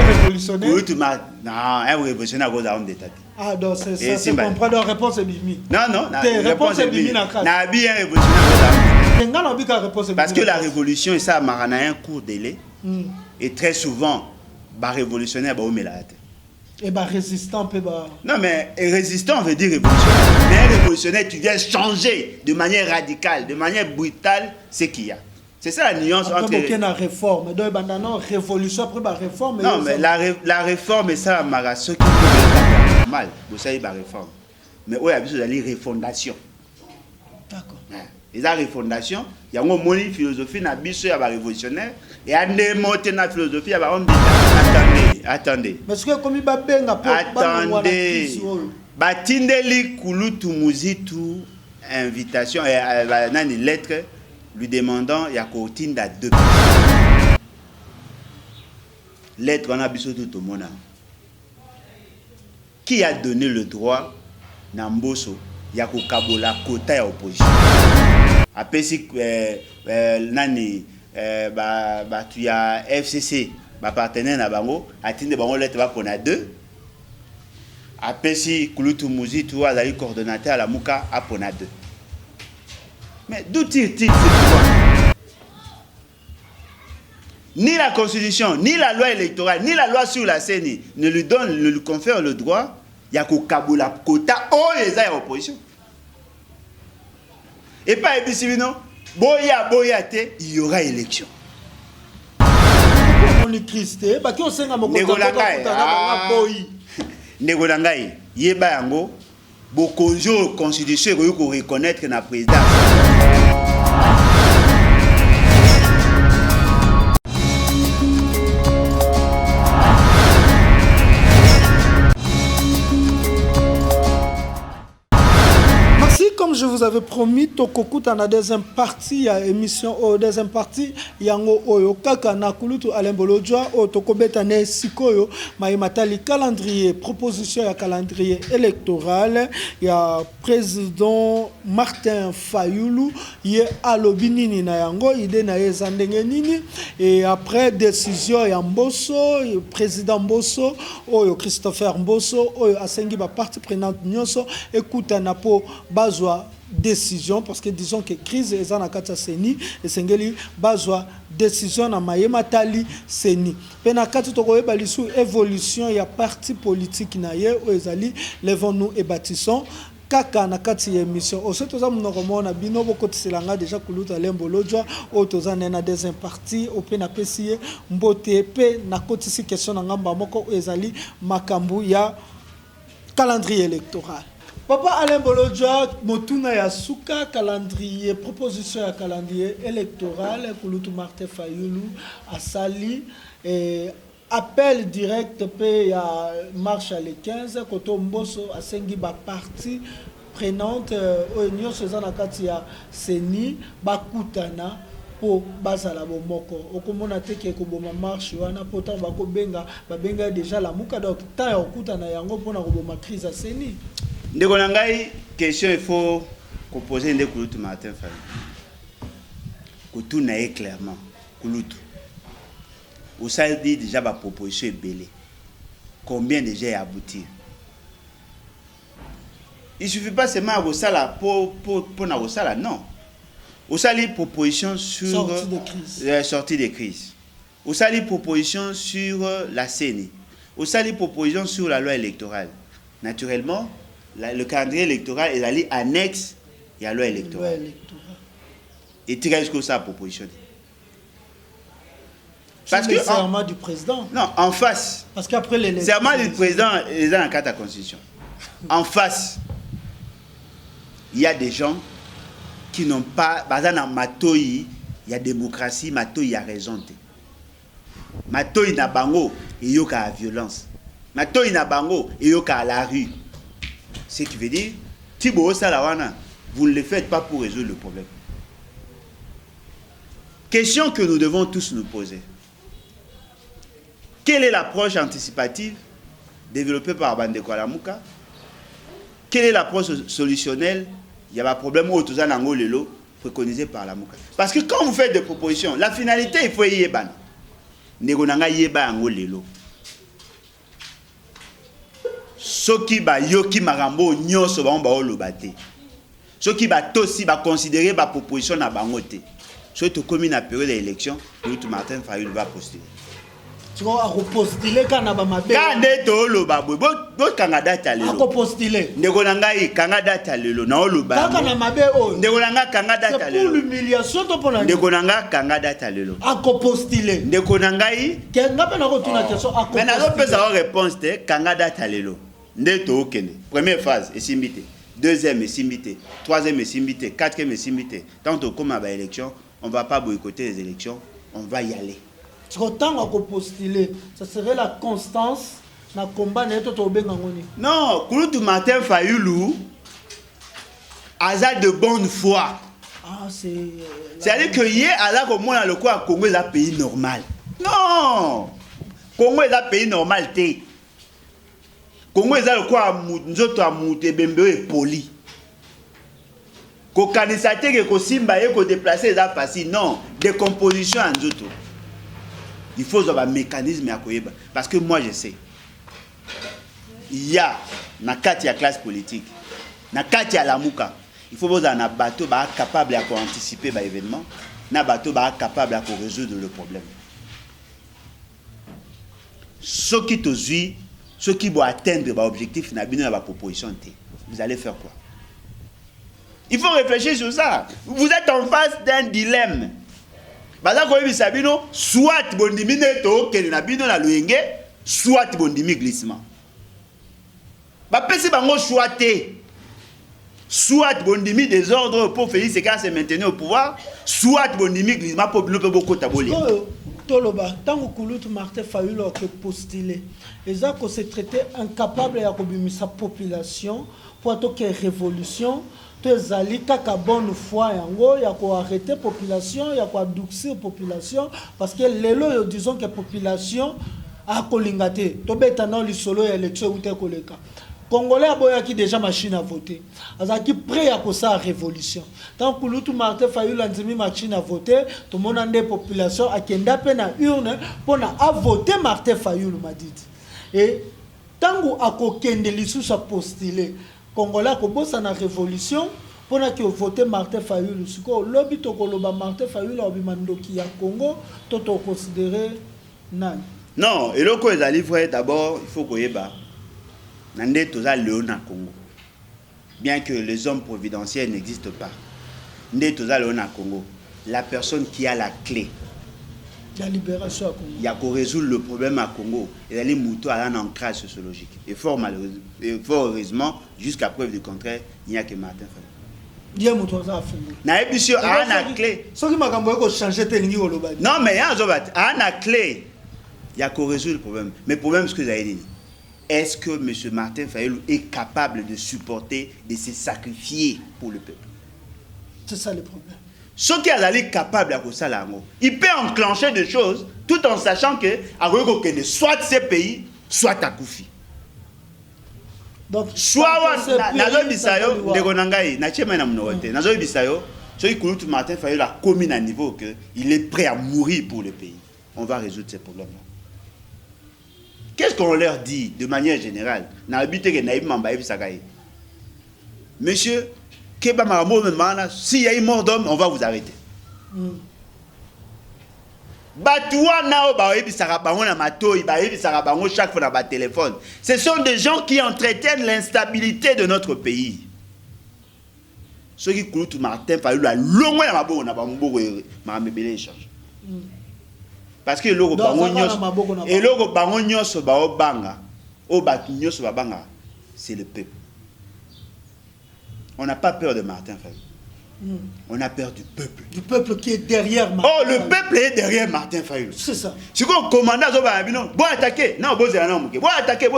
révolutionnaire. Non, un révolutionnaire à cause d'un homme d'État. Ah, donc c'est ça. Comprends la réponse est bimie. Non, non. La réponse est bimie. N'a pas un révolutionnaire. Parce que la révolution, et ça, a un court délai. Et très souvent, les révolutionnaires, ils ont mis la tête. Et résistant peut non mais résistant veut dire révolutionnaire. Mais un révolutionnaire, tu viens changer de manière radicale, de manière brutale ce qu'il y a. C'est ça la nuance après, entre la réforme. Donc non révolution après la réforme. Non mais la réforme et ça mara ceux qui font mal, vous savez la réforme. Mais oui, il y a besoin d'aller refondation. D'accord. Et la refondation, il y a une philosophie na biso ya ba révolutionnaire et à démonter na philosophie ya ba homme d'État. Attendez. Parce que comme il va benga pour attendez. Batindeli Kulutu Muzitu invitation et nani lettre lui demandant ya ko tinda 2 lettre on a biso tout mona. Qui a donné le droit na Mboso ya ko kabola quota ya opposition? Apesi nani tu ya FCC ba partenaire na bango atinde bango lettre ba pona 2 apesi Kulutu Muzitu azali coordonnateur à la Muka a pona 2. Mais d'où tire-t-il ce pouvoir? Ni la constitution, ni la loi électorale, ni la loi sur la CENI ne lui confère le droit ya ko kabola quota o les opposition. Et pas Ebisibino, boya te, il y aura élection. Pourquoi on est Christé? Bah qui on sait ngamo Negolangai, yeba yango, bokonjo constitution ko reconnaître na président. Comme je vous avais promis, Tokokuta na deuxième partie ya émission au deuxième partie yango oyo kaka na Kulutu Alembolojwa o tokobeta ne sikoyo matali calendrier proposition ya calendrier électoral ya président Martin Fayulu ye alobi nini na yango ide na ye ndenge nini et après décision ya Mboso président Mboso oyo Christopher Mboso oyo asengi ba partie prenante nyonso écoute na po bazwa décision parce que disons que crise est en akata seni et sengeli bazwa décision na mayema tali seni pena kati to koyeba lisu évolution ya parti politique na ye ezali levons-nous et bâtissons kaka na kati ya émission o seto za mnokomona bino bokotiselanga déjà Kulutu Alembolojwa o toza na deuxième partie o pena pesier mbote pe na kotisi question na ngamba moko ezali makambu ya calendrier électoral. Papa Alembolojwa motuna ya suka calendrier proposition ya calendrier électoral Kulutu Martin Fayulu asali appel direct pe ya marche le 15 koto Mboso asengi ba partie prenante union sezana kati ya seni bakutana po bazala bomoko okomona teke ko boma marche wana pota bako benga déjà la muka donc ta ya okutana yango pona ko boma crise ya seni. Ndeko na ngai question il faut poser ndeko Kulutu Martin Fayulu. Kutuna est clairement Kulutu. Vous savez dit déjà ma proposition est belée. Combien déjà est abouti? Il suffit pas seulement à ça pour na ça non. Vous savez proposition sur sortie de crise. Vous savez proposition sur la CENI. Vous savez proposition sur la loi électorale. Naturellement le calendrier électoral est allé annexe à la loi électorale. Et tu restes que ça proposition. Parce que le serment du président. Non, en face. Parce qu'après les serment du président est dans la constitution. En face, il y a des gens qui n'ont pas. Par exemple, dans Matoyi, il y a démocratie, Matoyi, il y a raison. Matoyi na bango, il y a violence. Matoyi na bango, il y a la rue. Ce qui veut dire, Thibaut Salawana, vous ne le faites pas pour résoudre le problème. Question que nous devons tous nous poser. Quelle est l'approche anticipative développée par Bandeko Alamuka? Quelle est l'approche solutionnelle? Il y a un problème où tout ça lelo préconisé par Alamuka. Parce que quand vous faites des propositions, la finalité, il faut y ban. Negonanga yeba angolelo. soki ba yoki marambo nyonso ba oloba te. Soki ba tosi ba considérer ba proposition na bango te. Soki to komi na période d'élection, Kulutu Martin Fayulu va postuler. Tu vas repostuler quand na ba mabe. Quand to oloba bo kangada ta lelo. Ako postuler. Ndeko na ngai kangada ta lelo na oloba. Quand na mabe o. Ndeko na ngai kangada ta lelo. C'est pour l'humiliation to pona. Ndeko na ngai kangada ta lelo. Ako postuler. Ndeko na ngai kenga pe na ko tuna question ako. Mais na zo pesa réponse te kangada ta lelo. Ndeto okene. Première phase esimbité. Deuxième esimbité. Troisième esimbité. Quatrième esimbité. Tant que comme à l'élection, on va pas boycotter les élections, on va y aller. Tant qu'on postuler, ça serait la constance na combat na to benga ngoni. Non, Kulutu Martin Fayulu a de bonne foi. Ah, c'est-à-dire que hier, alors que moi, le quoi, Congo est un pays normal. Non! Congo est un pays normal. Congo est un quoi, nous autres, Bembe est poli. Ko kanisa te ke ko simba ye ko déplacer ça facile. Non, décomposition en autres. Il faut avoir un mécanisme à koyeba. Parce que moi, je sais. Il y a, na kati ya classe politique, na kati ya lamuka, il faut avoir un bateau capable d'anticiper les événements, un bateau capable de résoudre le problème. Ceux qui te suivent, ceux qui vont atteindre l'objectif, na proposition, vous allez faire quoi? Il faut réfléchir sur ça. Vous êtes en face d'un dilemme. Soit bondimi neto kele na bino na luenge, soit bondimi glissement. Ba pesi bango choité. Soit bondimi désordre pour Félix Sekar se maintenir au pouvoir, soit bondimi glissement pour bino pe boko taboli. Toloba, tant que Kulutu Martin Fayulu a postulé, les gens qui se traité incapable de sa population pour qu'il y ait révolution. Tezali kaka bonne foi yango ya ko arrêter population ya ko adoucir population parce que lelo disons que population a kolingate to betana lisolo ya élection uté koleka Congolais aboya ki déjà machine à voter azaki prêt à ko sa révolution tant que Kulutu Martin Fayulu nzimi machine à voter to monande population akenda pe na urne pona a voter Martin Fayulu madidi et tango akokende lisusu postuler Congolais ko bossa na révolution pour que voter Martin Fayulu siko lobby to koloba Martin Fayulu obimandoki ya Congo to considérer nan. Non, et loko ezali vrai d'abord il faut koyeba nande toza Léona Congo. Bien que les hommes providentiels n'existent pas. Nde toza Léona Congo. La personne qui a la clé la libération à Congo. Il y a qu'on résoudre le problème à Congo. Et d'aller mouton à un ancrage sociologique. Et fort heureusement, jusqu'à preuve du contraire, il n'y a que Martin Fayulu. Il y a mouton à Fayulu. Na ébissio à la clé. Ce qui m'a changé télingi au lobby. Non mais à la clé, il y a qu'on résoudre le problème. Mais le problème ce que vous avez dit. Est-ce que M. Martin Fayulu est capable de supporter, de se sacrifier pour le peuple? C'est ça le problème. Ce qui est capable de faire ça, il peut enclencher des choses tout en sachant que soit ces pays, soit à Koufi. Donc, soit Nazo Bisayo, Degonangaï, Nachema Namnote, Nazo Bisayo, celui que Martin Fayulu a commis à un niveau qu'il est prêt à mourir pour le pays. On va résoudre ces problèmes-là. Qu'est-ce qu'on leur dit de manière générale? Monsieur, s'il y a une mort d'homme, on va vous arrêter. Chaque fois dans le téléphone. Ce sont des gens qui entretiennent l'instabilité de notre pays. Ceux qui coulent tout Martin Fayulu a longuement à ma échange. Parce que l'eau c'est le peuple. On n'a pas peur de Martin Fayulu. On a peur du peuple. Du peuple qui est derrière Martin Fayulu. Oh, le peuple est derrière Martin Fayulu. C'est ça. Si vous commandez, bon attaquer, non, bon attaquer,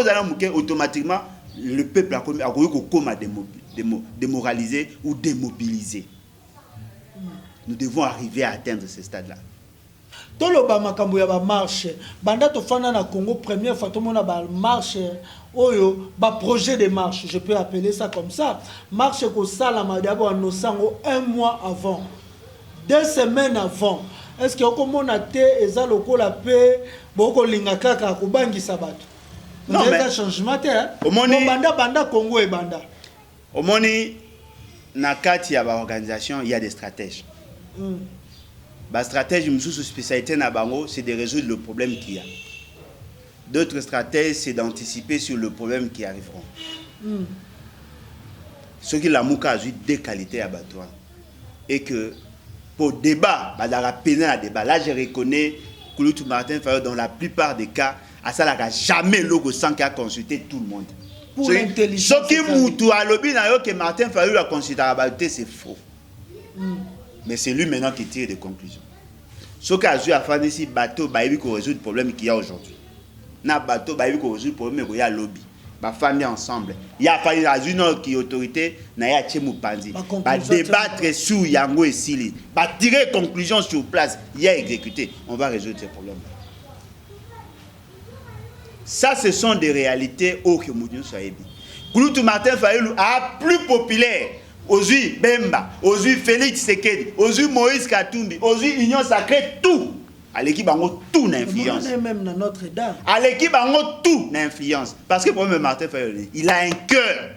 automatiquement, le peuple a démoralisé ou démobilisé. Nous devons arriver à atteindre ce stade-là. Tout le bamakambo ya ba marche banda to fana na Congo première fois tout le monde a ba marche oyo ba projet de marche, je peux appeler ça comme ça, marche ko sala madiabo no sango un mois avant, 2 semaines avant. Est-ce que okomona te eza lokola pe boko linga kaka ko bangisa bato? Non, mais changement banda Congo et banda. Au moni na kati ya ba organisation, il y a des stratèges. Ba stratège mususu spécialité na bango, c'est de résoudre le problème qu'il y a. D'autres stratèges, c'est d'anticiper sur le problème qui arriveront. Ce qui la mouka a eu deux qualités à Batouan. Et que pour débat, bah, dans la pénale débat, là je reconnais Kouloutou Martin Fayulu dans la plupart des cas, à ça n'a jamais logo sans qu'il a consulté tout le monde. Pour l'intelligence. Ce qui moutou à lobby que Martin Fayulu a consulté à la c'est faux. Mais c'est lui maintenant qui tire des conclusions. Ce qui a joué à faire ici, bateau, bah, il faut résoudre le problème qu'il y a aujourd'hui. Na bateau, bah, il faut résoudre le problème qu'il y a lobby. Ba famille ensemble. Il y a fallu une autorité, na ya tchemou panzi. Ba débattre sur yango et sili. Ba tirer conclusion sur place, il y a exécuté. On va résoudre ces problèmes. Ça, ce sont des réalités au que Moudou Saïbi. Kouloutou Martin Fayulu a plus populaire. Aujourd'hui Bemba, aujourd'hui Félix Sekedi, aujourd'hui Moïse Katumbi, aujourd'hui Union Sacrée, tout. À l'équipe, tout n'influence. Même dans Notre-Dame. À l'équipe, tout n'influence. Parce que pour Martin Fayulu, il a un cœur.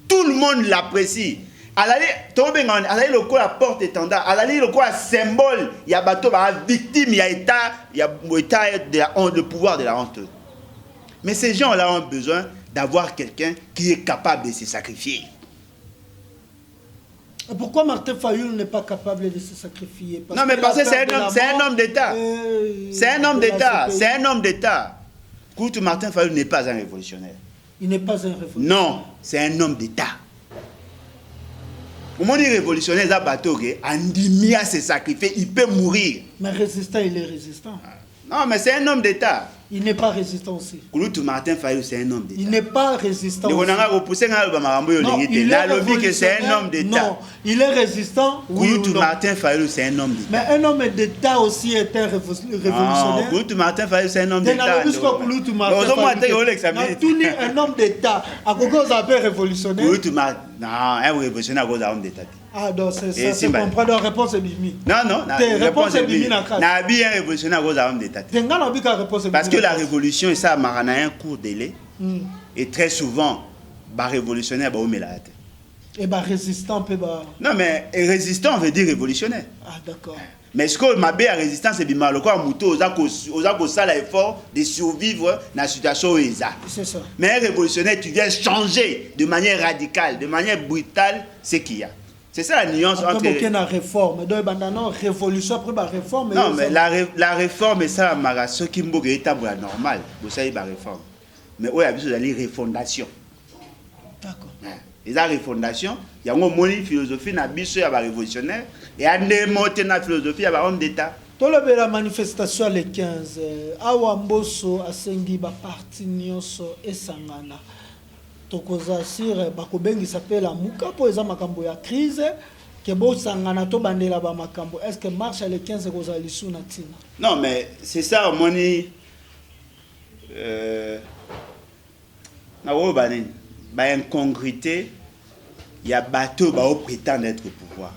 Tout le monde l'apprécie. À la porte étendard, à la le symbole, il y a bateau, il y a victime, il y a état, il y a le pouvoir de la honte. Mais ces gens-là ont besoin d'avoir quelqu'un qui est capable de se sacrifier. Pourquoi Martin Fayulu n'est pas capable de se sacrifier? Non, mais parce que c'est un homme d'État. C'est un homme d'État. C'est un homme d'État. Kouloutou Martin Fayulu n'est pas un révolutionnaire. Il n'est pas un révolutionnaire. Non, c'est un homme d'État. Comment dire révolutionnaire, ça bateau, Andimia se sacrifier, il peut mourir. Mais résistant, il est résistant. Non, mais c'est un homme d'État. Il n'est pas résistant aussi. Kouloutou Martin Fayulu, c'est un homme d'État. Il n'est pas résistant aussi. Non, il est un homme d'État. Non, il est résistant. Kouloutou Martin Fayulu, c'est un homme d'État. Mais un homme d'État aussi est un révolutionnaire. Kouloutou Martin Fayulu, c'est un homme d'État. Un homme d'État. À quoi vous appelez révolutionnaire? Non, un révolutionnaire, c'est un homme d'État. Ah, donc c'est ça. Comprendre la réponse est Bimi. Non, la réponse est Bimi. Un révolutionnaire, c'est un homme d'État. Parce que la révolution, et ça, a un court délai. Et très souvent, les révolutionnaires, et résistant, non, mais résistant veut dire révolutionnaire. Ah, d'accord. Mais ce que ma résistance, c'est bien le quoi, mouto, aux l'effort de survivre dans la situation où ils sont. C'est ça. Mais un révolutionnaire, tu viens changer de manière radicale, de manière brutale, ce qu'il y a. C'est ça la nuance après, entre... la réforme. Donc, révolution après la réforme. Non, mais la réforme, ça, ce qui est normal. Vous savez, la réforme. Mais où il y a une refondation. D'accord. Et la refondation, il y a une philosophie, il y a révolutionnaire, et il y a une philosophie, il y a un homme d'État. Dans la manifestation le 15, Awamboso a sengi ba parti nyonso esangana. Tokoza sire bakobengi s'appelle Muka po eza makambo ya crise ke bo sangana to bandela ba makambo. Est-ce que marche le 15 koza lisu na tina? Non, mais c'est ça moni na wo banene ba incongruité, il y a bateau ba prétendre être au pouvoir.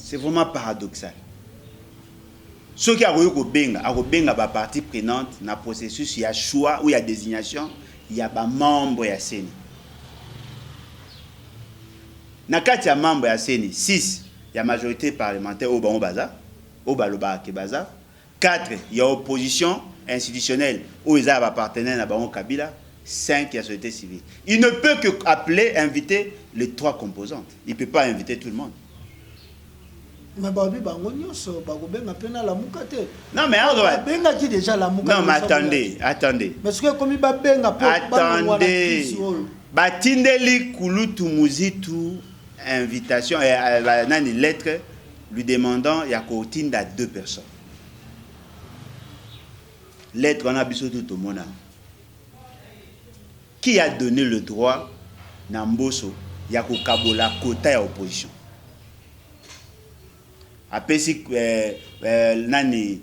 C'est vraiment paradoxal. Ceux qui ont benga ba partie prenante dans le processus, il y a choix ou il y a désignation, il y a des membres de la CENI. Dans 4 membres de la CENI, 6, il y a majorité parlementaire au Baza, au Baloba Kebaza. 4, il y a opposition institutionnelle où ils ont partenaire à Baron Kabila. 5, il y a société civile. Il ne peut que appeler, inviter les 3 composantes. Il ne peut pas inviter tout le monde. Mais non, mais déjà la non, mais attendez. Parce que comme il va attendez. Batindeli Kouloutou Muzitu invitation et une lettre lui demandant il y a à 2 personnes. Lettre on a besoin tout le monde. Qui a donné le droit Namboso il y a Kabola quota à opposition. Après si nani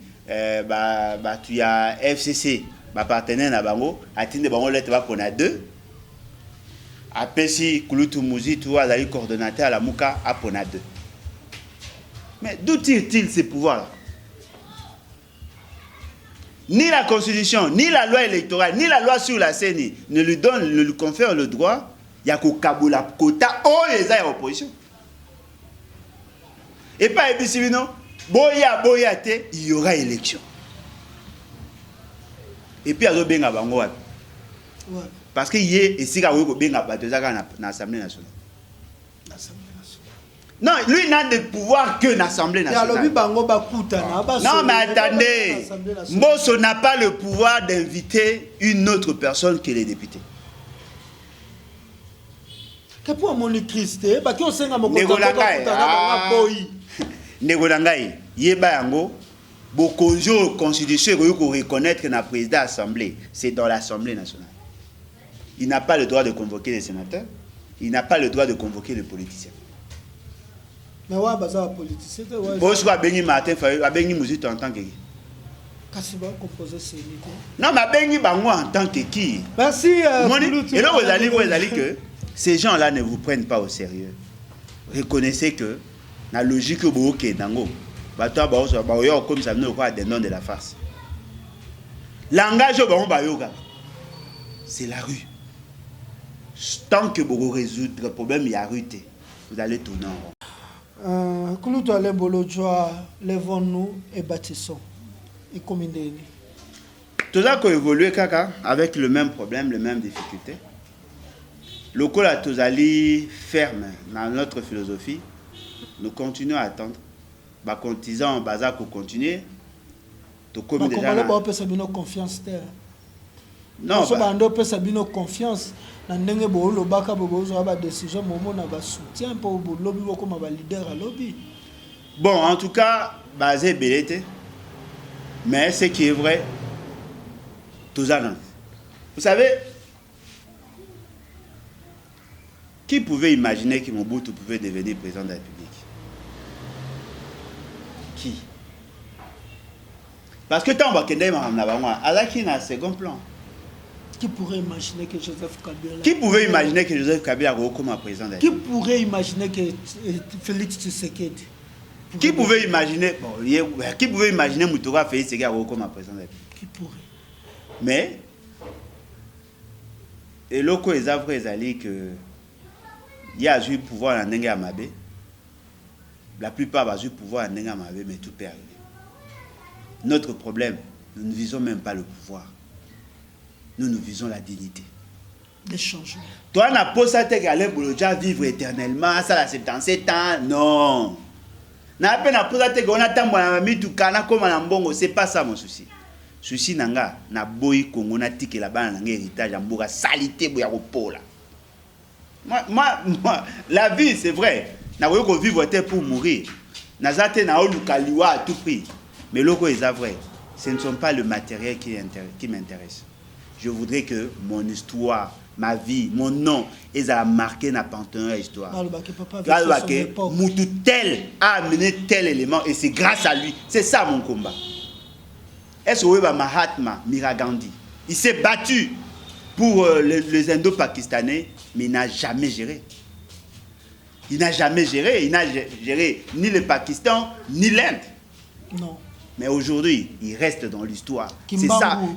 tu as FCC partenaire na bango atinde bango lettre ba pona 2. Après si Kouloutou Muzitu azali coordonnateur à la Mouka a pona 2. Mais d'où tire-t-il ces pouvoirs là? Ni la constitution, ni la loi électorale, ni la loi sur la CENI ne lui confère le droit. Il y a Kabula quota oh les a opposition. Et pas Ebisibino, boya il y aura élection. Et puis à benga bango. Parce que hier ici ka weko benga batezaka na Assemblée nationale. Non, lui n'a de pouvoir que l'Assemblée nationale. Non, mais attendez. Mbosso n'a pas le pouvoir d'inviter une autre personne que les députés. Negolangai, yeba yango, bokonjo constitution ko reconnaître que le président de l'Assemblée, c'est dans l'Assemblée nationale. Il n'a pas le droit de convoquer les sénateurs, il n'a pas le droit de convoquer les politiciens. Mais ouais, bah ça politicien. Bonjour à Benny Martin Fayou, à Benny Mouzi en tant que qui? Non, mais Benny Bango en tant que qui? Merci. Et là, vous allez que ces gens-là ne vous prennent pas au sérieux. Reconnaissez que la logique que vous avez dans comme ça, nous avons des noms de la face. Langage, c'est la rue. Tant que vous résoudre le problème, il y a rue, vous allez tourner en rond. Kouloutou Alembolodjoa, lèvons-nous et bâtissons. Et comme tout ça qui évolue avec le même problème, les mêmes difficultés. Le col à Tozali ferme dans notre philosophie. Nous continuons à attendre. Bah, cotisant en bazar pour continuer. Tu comme déjà. On peut s'abonner confiance. Non. On peut s'abonner confiance. Na ndenge bo lo baka bo zo ba décision momo na ba soutien pour bo lobby comme ba leader à lobby. Bon, en tout cas, basé belete. Mais ce qui est vrai, tout ça. Vous savez, qui pouvait imaginer que Mobutu pouvait devenir président de la République? Qui? Parce que tant que nous avons un second plan. Qui pourrait imaginer que Joseph Kabila... Qui pouvait imaginer que Joseph Kabila comme président de la République? Qui pourrait imaginer que Félix Tshisekedi... Qui pouvait imaginer... Qui pouvait imaginer Moutoura Félix Tshisekedi comme président de la République? Qui pourrait? Mais... Et loko les avres ali que... Il y a eu pouvoir en Nenga Mabé. La plupart ont eu pouvoir en Nenga Mabé, mais tout peut arriver. Notre problème, nous ne visons même pas le pouvoir. Nous visons la dignité. Des changements. Toi, n'a pas ça que Alain Bolodja vivre éternellement, ça la 77 ans, non. N'a pas ça que on attend mon ami tout kana comme un bongo, c'est pas ça mon souci. Souci nanga na boy Congo na tike là-bas na héritage amboka salité boya kopola. Moi, la vie c'est vrai. Na ko vivre pour mourir. Na zate na olukaliwa à tout prix. Mais loko est vrai. Ce ne sont pas le matériel qui m'intéresse. Je voudrais que mon histoire, ma vie, mon nom, ils aient marqué dans la histoire. Moutou tel a amené tel élément et c'est grâce à lui. C'est ça mon combat. Est-ce que Mahatma Miragandhi, il s'est battu pour les Indo-Pakistanais, mais il n'a jamais géré. Il n'a jamais géré. Il n'a géré ni le Pakistan, ni l'Inde. Non. Mais aujourd'hui, il reste dans l'histoire.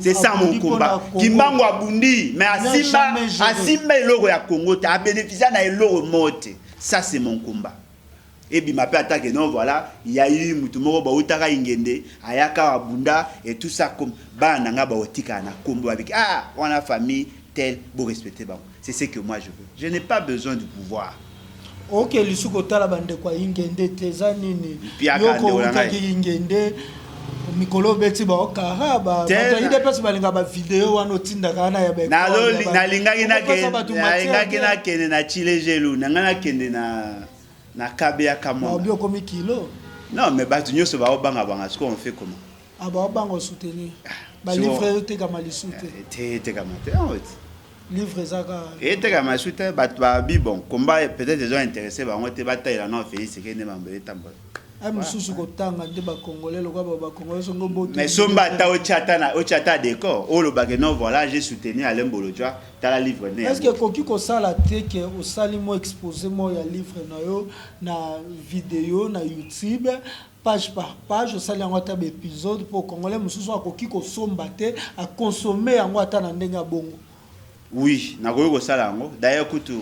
C'est ça mon combat. Kimbangu Abundi, mais Asimba Eloro ya Congo, tu as bénéficié d'un Eloro morte. Ça, c'est mon combat. Et puis, ma père attaque, non, voilà, il y a eu Moutumoro Bautara Ingende, Ayaka Abunda, et tout ça comme Bananga Baotika na Combo avec on a famille telle, pour respecter. C'est ce que moi je veux. Je n'ai pas besoin du pouvoir. Ok, l'issue la bande quoi Ingende, Tezanini, Yoko Ingende. Mikolo beti ba okara ba batali de pesi balinga ba video wana tinda kana ya be na linga na kene na chile gelu na kende na kabea kamo obio komi kilo non mais batu nyoso ba obanga banga ce qu'on fait comment ba obanga soutenir ba livre te kama li soutenir te kama te en fait livre zaka te kama soutenir ba bi bon combat peut-être des gens intéressés ba on te bataille là non Félix c'est que ne m'embêter tambo. Mais somba ta ochata décor o lo bageno voilà j'ai soutenu Alain Bolodjoa ta la livre né. Est-ce que koki ko sala te que au sali mo exposer mo ya livre na yo na vidéo na YouTube page par page osali yango ata épisode pour congolais mosusu akoki kosomba te à consommer yango ata na ndenge ya bongo. Oui, nakoki kosala yango. D'ailleurs kutu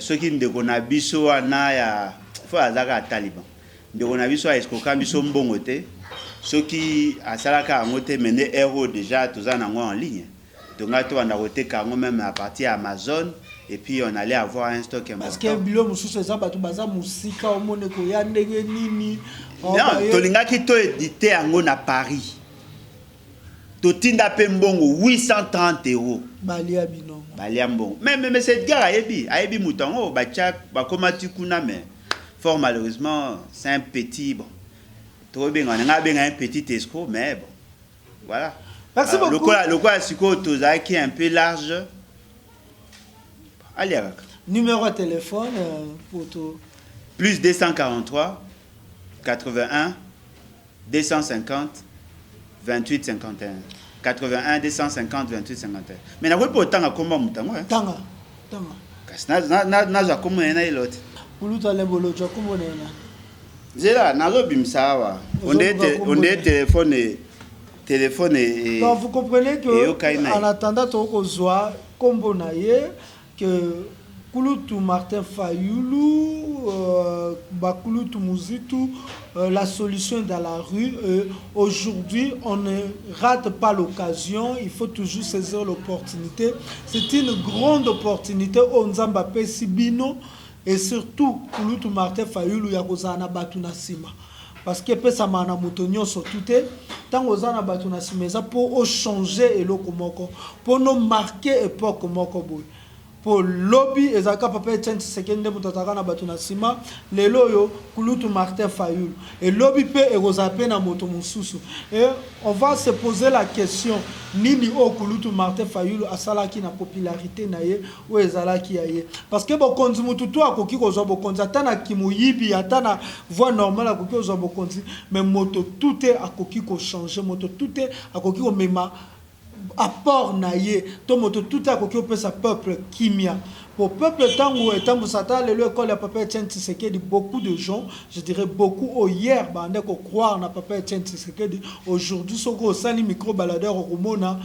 soki ndeko na biso wana ya fo azaka Taliban. Ndeko na biso eskoka biso mbongo te. Soki asalaka yango te mene euro déjà toza nango en ligne. Donc on a koteka yango même à partir Amazon. Et puis on allait avoir un stock important. Parce que bilo mususu eza batu baza musika omone ko ya ndenge nini. Non, tolingaki to édité yango na Paris. Totinda pe mbongo 830 €. Balia bino. Balia mbongo. Mais cette gare ayebi mutango bacha bakomati kuna mais fort malheureusement c'est un petit bon. Trop bien on a bien un petit escroc mais bon. Voilà. Merci beaucoup. Le quoi siko tozaki un peu large. Allez, numéro de téléphone pour tout. Plus 243 81 250 28 51. 81 250 28 51. Mais n'a pas autant à comment mutango hein. Tanga. Kasi na comment ena ilot. Kulutu alembolo jo comment ena. Zela nazo bimsawa. On est téléphone et donc vous comprenez que en attendant to zoa kombo na ye que Kulutu Martin Fayulu, Bakulutu Muzitu, la solution est dans la rue. Aujourd'hui, on ne rate pas l'occasion, il faut toujours saisir l'opportunité. C'est une grande opportunité. Onzamba Pesibino et surtout Kulutu Martin Fayulu Yakozana Batuna Sima. Parce que pesa mana mutonyo sotute tant ozana Batuna Sima pour changer et lokomoko pour nous marquer époque moko boy. Pour lobby ezaka papa Etienne Tshisekedi mutotaka na batu na sima lelo yo Kulutu Martin Fayulu et lobby pe egozape na moto mususu et on va se poser la question nini o Kulutu Martin Fayulu asalaki na popularité na ye o ezalaki ya ye parce que bokonzi mututu akoki kozwa bokonzi ata na kimuyibi ata na voix normale akoki kozwa bokonzi mais moto tout est akoki ko changer moto tout est akoki ko mema apport na ye to moto tout a koki opesa peuple kimia pour peuple tango etambo sata le école ya papa Etienne Tshisekedi beaucoup de gens je dirais beaucoup hier bande ko croire na papa Etienne Tshisekedi aujourd'hui soko sali micro baladeur romona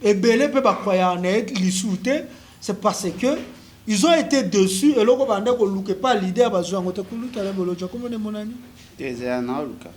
ebele pe ba croire na lisouté c'est parce que ils ont été dessus et loko bande ko luke pas leader bazwa ngote kuluta le bolojo comme ne monani des na luka